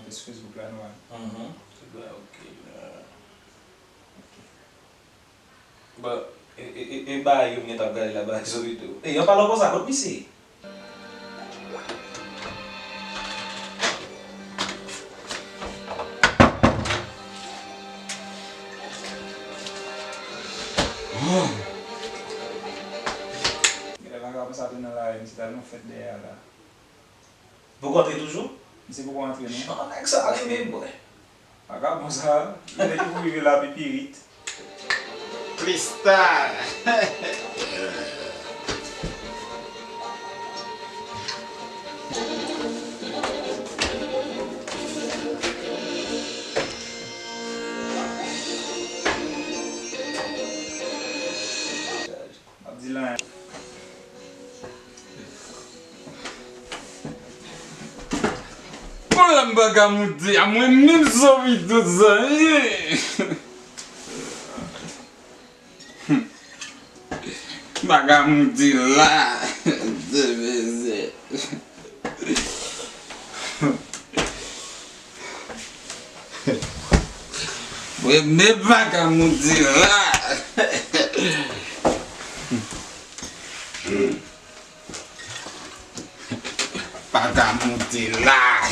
monter sur Facebook là, non? Ok. Bah, et bah, il y a un gars là-bas, sur YouTube. Et il y a pas longtemps ça, contre ici. Il a commencé à tourner là, c'est tellement fait derrière là. Vous comptez toujours? C'est pour entrer, non? Non, avec ça, allez, boy. Regarde comme ça, il est pour vivre la pipirite. Cristal. Abdilan. Olha bagamuti, a mãe nem soube tudo aí. Bagamuti lá, deve ser. Foi me bagamuti lá. Bagamuti lá.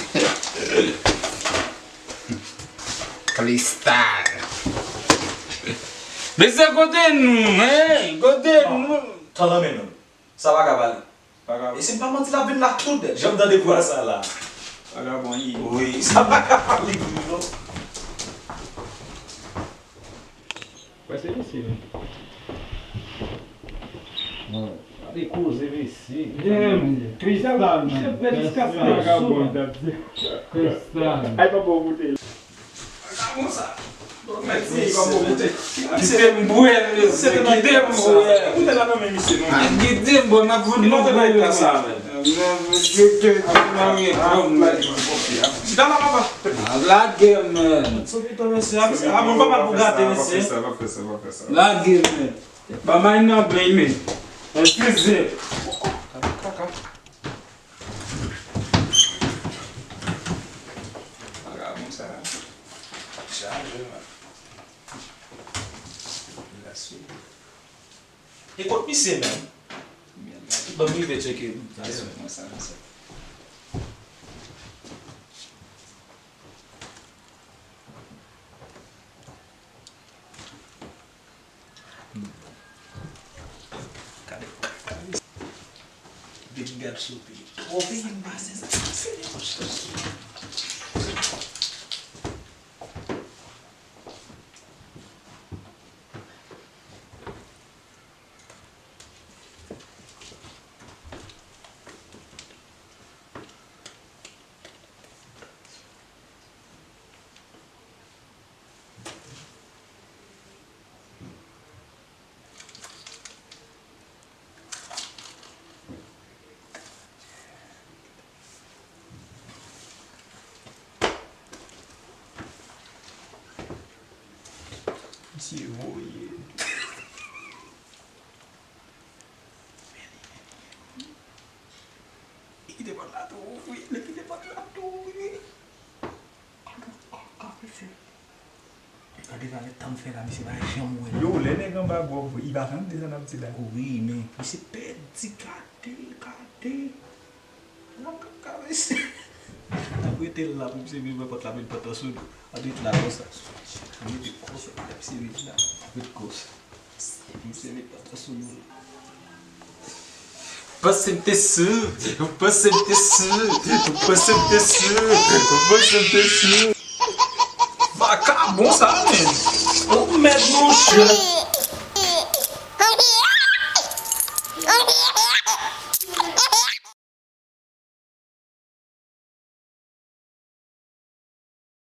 Cristal. Desse côté nous, hein? Côté nous. T'en as même. Ça va cavaler. Vagabond. Et c'est pas mentir la vie de la tout. J'aime dans des poids ça là. Vagabond, il. Oui, ça va cavaler. Vai ser ici. Allez, causer ici. Cristal, Vagabundo. Cristal. aí pra pôr o dele. Vamos lá. Merci, vamos monter. Você mbué, você que tem mbué. Tout est là dans mes missions. Que tem bom na fundo. Não te vai entrar ça, velho. Dá lá, papa. Largue, man. Ah, mon papa pour gâter, monsieur. Ça va faire ça, va faire ça. Largue, man. Pas mal non, baby. Excusez. Vagabond, ça. Charge, man. La suite. Écoute, monsieur, man. Bon, il va checker. Big garçom. Oh, bem embaixo, Ici, oui. Il est pas là, oui. Il est pas là, oui. Quand il va le temps de faire la mission, il va jamais. Yo, les nègres en bas, bon, il va rentrer dans la petite là. Oui, mais il s'est perdu, gâté. Après, t'es là pour se vivre pour la ville, pour te souder. On dit là, comme ça. On dit que c'est la petite là. Avec cause. On se met pas te souder. Você ter su, você ter su, você ter su, você ter su. Vagabond, ça, man. On met mon chien.